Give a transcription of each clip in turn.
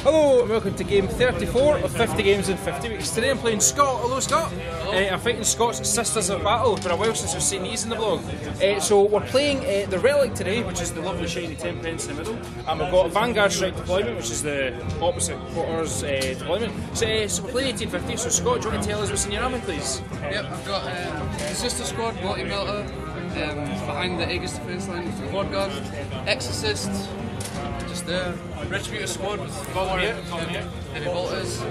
Hello and welcome to game 34 of 50 games in 50 weeks. Today I'm playing Scott. Hello Scott. I'm fighting Scott's Sisters of Battle. It's been a while since I've seen these in the vlog. So we're playing the Relic today, which is the lovely shiny 10 pence in the middle. And we've got Vanguard Strike deployment, which is the opposite quarters deployment. So we're playing 1850, so Scott, do you want to tell us what's in your army please? Yep, I've got the Sister Squad, Multi-Melter, behind the Aegis defense line with the Quad Gun, Exorcist, just there, Retributor Squad with heavy bolters,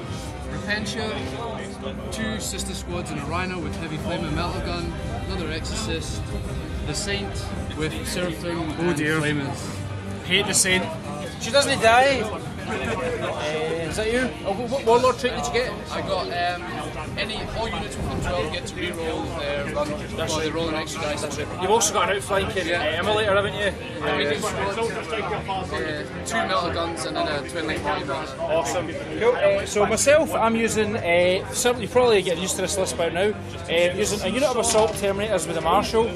Repentia, 2 Sister Squads and a Rhino with heavy flame and melter gun, another Exorcist, the Saint with Seraphim and Flamers. Hate the Saint. She doesn't die. Is that you? Oh, what Warlord trait did you get? I got all units within 12 get to reroll their run. That's they roll an extra dice. That's it. You've also got an outflanking emulator, haven't you? Two melter guns and then a twin link body gun. Awesome. Cool. So myself, I'm using you're probably getting used to this list by now. Using a unit of assault terminators with a marshal.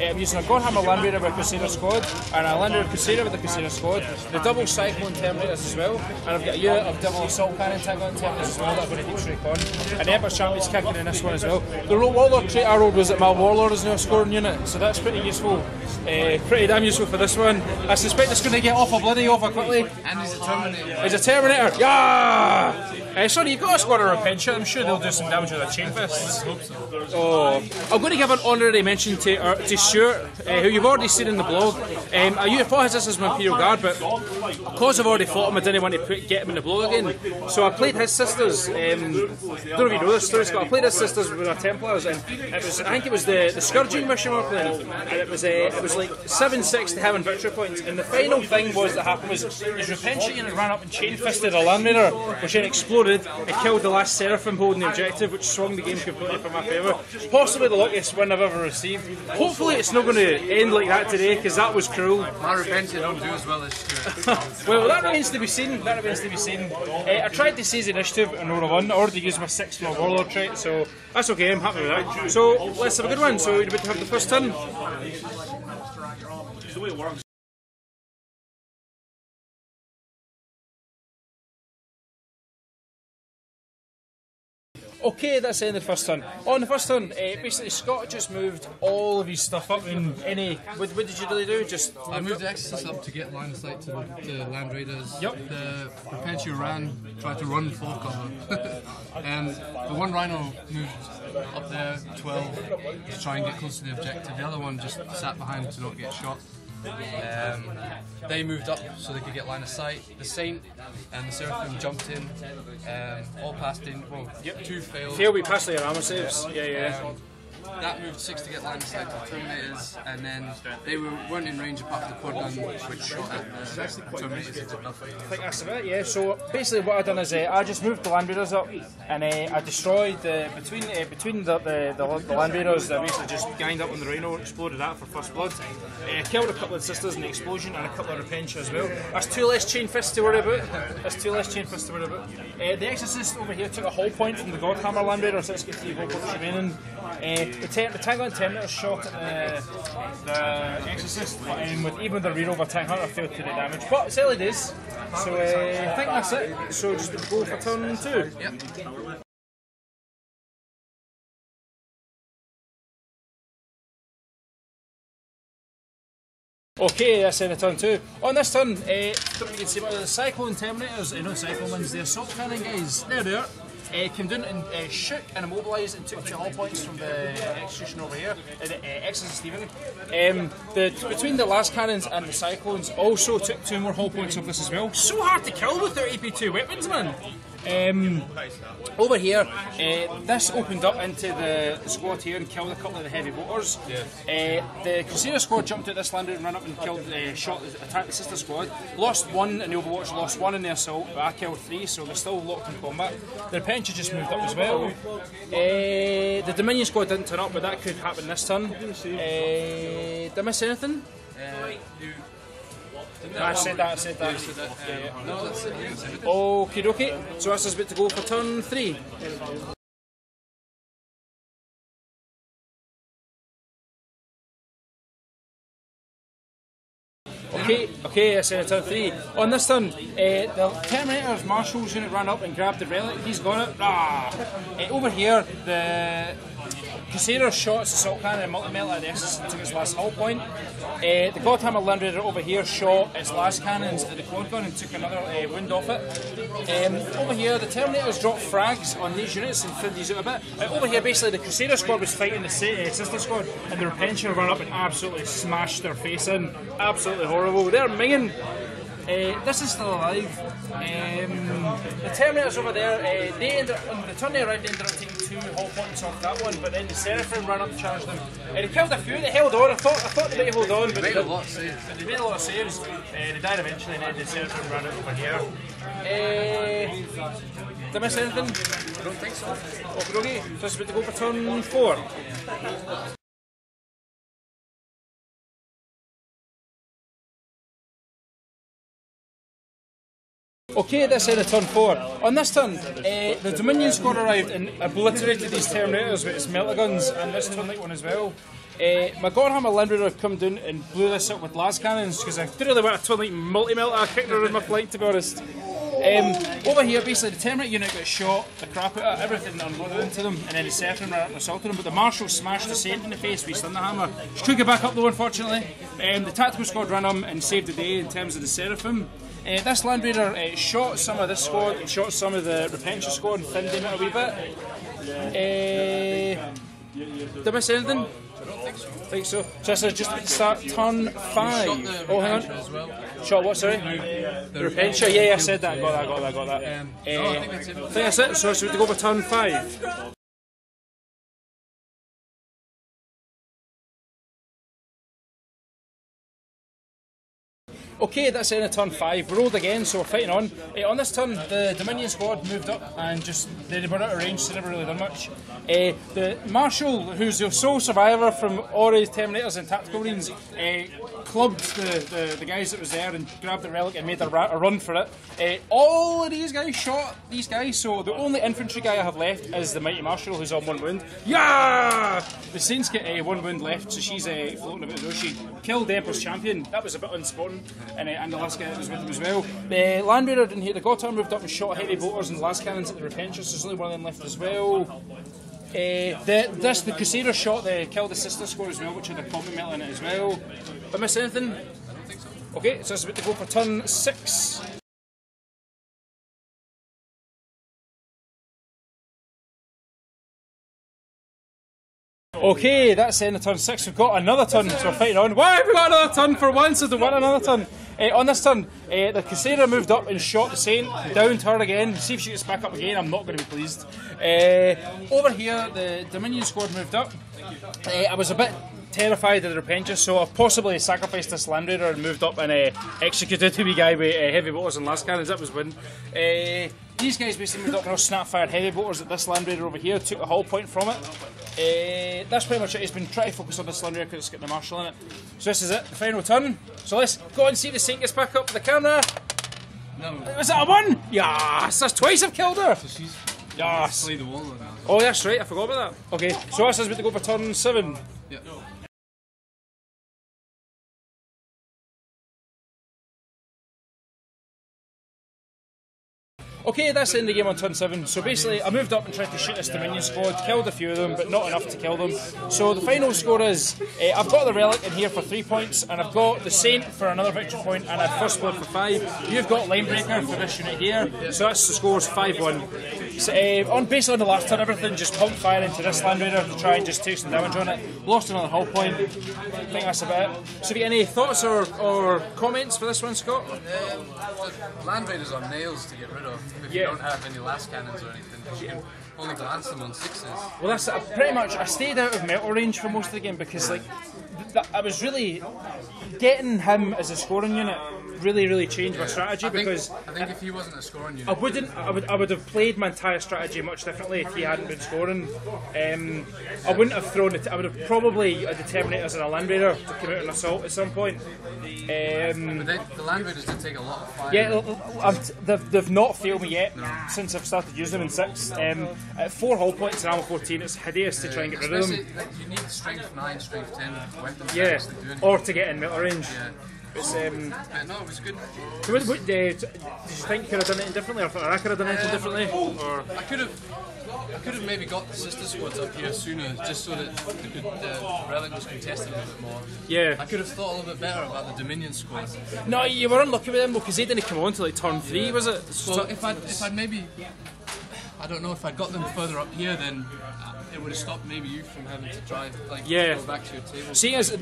I'm using a Godhammer Landraider with a Crusader Squad and a Landraider Crusader with a Crusader Squad, the double Cyclone Terminators as well, and I've got a unit of double Assault Cannon Tag-on Terminators as well that I'm going to deep strike on. And the Emperor Champion's kicking in this one as well. The Warlord trait I rolled was that my Warlord is now a scoring unit, so that's pretty useful. Pretty damn useful for this one. I suspect it's going to get off quickly. And he's a Terminator. He's a Terminator. Yeah! Sorry, you've got a squad of Repentia. I'm sure they'll do some damage with their chain fists. Oh, I'm going to give an honorary mention to Stuart, who you've already seen in the blog. I thought this as my Imperial Guard, but because I've already fought him, I didn't want to get him in the blog again. So I played his sisters. I don't know if you know this story, Scott. I played his sisters with our Templars, and I think it was the Scourging mission we were playing, and it was like 7-6 to him in victory points. And the final thing that happened was his Repentia unit ran up and chain fisted a Land Raider, which then exploded. It killed the last Seraphim holding the objective, which swung the game completely for my favour. Possibly the luckiest win I've ever received. Hopefully it's not going to end like that today, because that was cruel. My Repentia don't do as well as Stuart. Well, that remains to be seen. I tried to seize initiative and roll a 1. I already used my 6 for my Warlord trait, so that's okay, I'm happy with that. So let's have a good one. So you're about to have the first turn. Okay, that's the end of the first turn. On the first turn, basically Scott just moved all of his stuff up in any... What did you really do? I moved the Exorcist up to get line of sight to the Land Raiders. Yep. The Repentia tried to run full cover. The one Rhino moved up there, 12, to try and get close to the objective. The other one just sat behind to not get shot. They moved up so they could get line of sight. The Saint and the Seraphim jumped in, all passed in. Well, 2 failed. We passed the armor saves. Yeah. That moved 6 to get line of sight to the Terminators, and then they weren't in range apart from the Quad Gun, which shot at the Terminators. I think that's about it, yeah. So basically what I've done is I just moved the Land Raiders up, and I destroyed between the Land Raiders. I basically just ganged up on the Rhino, exploded that for first blood. Killed a couple of sisters in the explosion and a couple of Repentia as well. That's 2 less chain fists to worry about. The Exorcist over here took a hull point from the Godhammer Land Raider, so it's got 3 hull points remaining. The Tag-on Terminator shot at the Exorcist, but even with the reroll of a Tank Hunter failed to do damage. But it's early days, so I think that's it. So just go for turn 2. Yep. Okay, that's in the turn 2. On this turn, you can see the Cyclone Terminators, not Cyclone ones, the Assault Cannon guys, there they are. Came down and shook and immobilised and took 2 hull points from the Execution over here, Exorcist even. Between the Las Cannons and the Cyclones also took 2 more hull points of this as well. So hard to kill without AP2 weapons, man! Over here, this opened up into the squad here and killed a couple of the heavy bolters. The Crusader squad jumped at this landing and ran up and killed, attacked the sister squad. Lost 1 in the Overwatch, lost 1 in the assault, but I killed 3, so they're still locked in combat. The Repentia just moved up as well. The Dominion squad didn't turn up, but that could happen this turn. Did I miss anything? I said that. No, that's it. Okie dokie. So this is about to go for turn 3. Okay, that's in turn 3. On this turn, the Terminator's Marshal's unit ran up and grabbed the relic. He's got it. Over here, the Crusader shot its assault cannon and multi-melt at the Exodus and took its last hull point. The Godhammer Land Raider over here shot its last cannons at the quad gun and took another wound off it. Over here, the Terminators dropped frags on these units and thinned these out a bit. Over here, basically, the Crusader squad was fighting the sister squad, and the Repentia ran up and absolutely smashed their face in. Absolutely horrible. They're minging. This is still alive. The Terminators over there, they ended up, on the turn they arrived, they ended up taking 2 hull points off that one, but then the Seraphim ran up and charged them. They killed a few, they held on. I thought they might hold on, but they made a lot of saves. They made a lot of saves. They died eventually, and then the Seraphim ran out over here. Did I miss anything? I don't think so. Okay, so it's about to go for turn 4. Okay, that's in turn 4. On this turn, the Dominion squad arrived and obliterated these Terminators with its melter guns, and this turn like one as well. My Godhammer Land Raider come down and blew this up with las cannons because I didn't really want to turn like multi-melter. I kicked her in my flight, to be honest. Over here, basically, the Terminator unit got shot, the crap out of everything unloaded into them, and then the Seraphim ran up and assaulted them. But the Marshal smashed the Saint in the face with his Thunderhammer. She couldn't get back up though, unfortunately. The Tactical squad ran them and saved the day in terms of the Seraphim. This Land Raider shot some of this squad and shot some of the Repentia squad and thinned them out a wee bit. Did I miss anything? I don't think so. Think so. So this is just about to start turn 5. Oh, hang on. As well. Shot what, sorry? The Repentia, yeah, I said that. I got that. I think that's it. So it's about to go for turn 5. Okay, that's in a turn 5. We rolled again, so we're fighting on. On this turn, the Dominion squad moved up and just they were out of range, so they never really done much. The Marshal, who's the sole survivor from Ori's Terminators and Tactical Marines, clubbed the guys that was there and grabbed the relic and made a run for it. All of these guys shot these guys, so the only infantry guy I have left is the Mighty Marshal, who's on 1 wound. Yeah! The Saints get 1 wound left, so she's floating about as well. She killed the Emperor's Champion. That was a bit unspotted. And the last guy was with him as well. The Land Raider didn't hit. The Godhammer moved up and shot heavy bolters and last cannons at the Repentia, so there's only one of them left as well. The Crusader shot, killed the sister squad as well, which had a combat metal in it as well. Did I miss anything? I don't think so. Okay, so it's about to go for turn 6. Okay, that's the end of turn 6. We've got another turn, so we're fighting on. Why have we got another turn for once? So we won another turn. On this turn, the Crusader moved up and shot the Saint, downed her again. See if she gets back up again, I'm not going to be pleased. Over here, the Dominion squad moved up. I was a bit terrified of the Repentia, so I've possibly sacrificed this Land Raider and moved up and executed a wee guy with heavy bolters and las cannons. That was win. These guys basically moved up and all snap-fired heavy bolters at this Land Raider over here, took a hull point from it. That's pretty much it. He's been trying to focus on this Land Raider because it's got the Marshal in it. So this is it, the final turn. So let's go and see if the Saint gets back up with the camera. No. Was that a 1? Yes! That's twice I've killed her! So she's yes! The wall now. Oh, that's right, I forgot about that. Okay, so this is about to go for turn 7. Yeah. Okay, that's the end of the game on turn 7. So basically, I moved up and tried to shoot this Dominion squad, killed a few of them, but not enough to kill them. So the final score is, I've got the Relic in here for 3 points, and I've got the Saint for another victory point, and I've first blood for 5. You've got Linebreaker for this unit here, so that's the scores 5-1. So, basically on the last turn, everything just pumped fire into this Land Raider to try and just take some damage on it. Lost another hull point. I think that's about it. So have you got any thoughts or comments for this one, Scott? Land Raiders are nails to get rid of if you don't have any las cannons or anything, because you can only glance them on 6s. Well, that's pretty much. I stayed out of metal range for most of the game because I was really getting him as a scoring unit really changed my strategy. Because I think if he wasn't a scoring unit, I would have played my entire strategy much differently if he hadn't been scoring. I wouldn't have thrown it. I would have probably the Terminators and a Land Raider to come out and assault at some point. But the Land Raiders did take a lot of fire. Yeah, they've not failed me yet since I've started using them in 6. At 4 hull points and ammo 14, it's hideous to try and get rid of them. You need strength 9, strength 10 weapons. Yeah, or to get in metal range. It's, No, it was good. did you think you could have done anything differently, or I could have done anything differently? Or I could have maybe got the sister squads up here sooner, just so that the Relic was contested a little bit more. yeah. I could have thought a little bit better about the Dominion squad. No, you were unlucky with them because they didn't come on till like turn 3, was it? Well, if I'd maybe, I don't know, if I'd got them further up here, then it would have stopped maybe you from having to drive, like, Yeah. go back to your table. See, as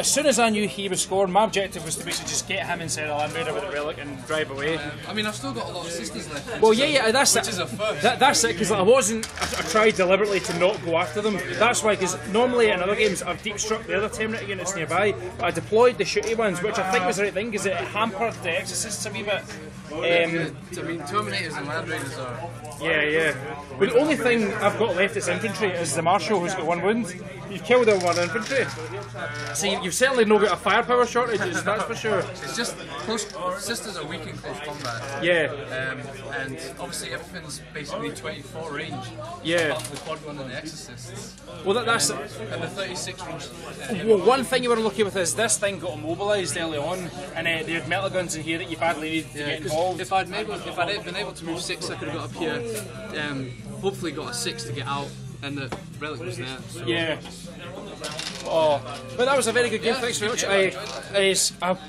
soon as I knew he was scoring, my objective was to basically just get him inside the Land Raider with the Relic and drive away. I mean, I've still got a lot of sisters left. Well, yeah, that's which it. is a first. That's it, because I wasn't. I tried deliberately to not go after them. That's why, because normally in other games I've deep struck the other Terminator units nearby, but I deployed the shooty ones, which I think was the right thing because it hampered the Exorcists a wee bit. I mean, Terminators and Land Raiders are. Yeah. But the only thing I've got left as infantry is the Marshal, who's got 1 wound. You've killed all 1 infantry. So you've certainly not got a firepower shortage, that's for sure. It's just close. Sisters are weak in close combat. Yeah. And obviously everything's basically 24 range. Yeah. Apart from the quad gun and the Exorcists. Well, that's. And the 36 range. Well, one thing you were lucky with is this thing got immobilised early on, and they had metal guns in here that you badly needed to get involved. If I'd been able to move 6, I could have got up here. Hopefully got a 6 to get out, and the Relic was there. So. Yeah. Oh, but that was a very good game. Thanks very much. I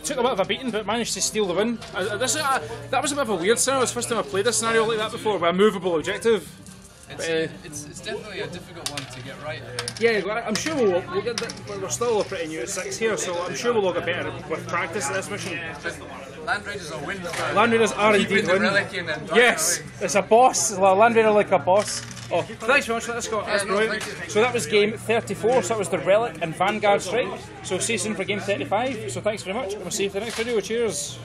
took a bit of a beating, but managed to steal the win. That was a bit of a weird scenario. It's the first time I've played a scenario like that before, with a movable objective. It's definitely a difficult one to get right. Yeah, I'm sure we'll get that. We're still pretty new at 6 here, so I'm sure we'll all get better with practice at this mission. Land Raiders are win. Land Raiders are indeed the win. Relic in and Yes, away. it's a boss. It's a Land Raider like a boss. Oh, thanks very much for that, Scott. That's brilliant. So that was game 34, so that was the Relic and Vanguard strike. So see you soon for game 35. So thanks very much, and we'll see you for the next video. Cheers.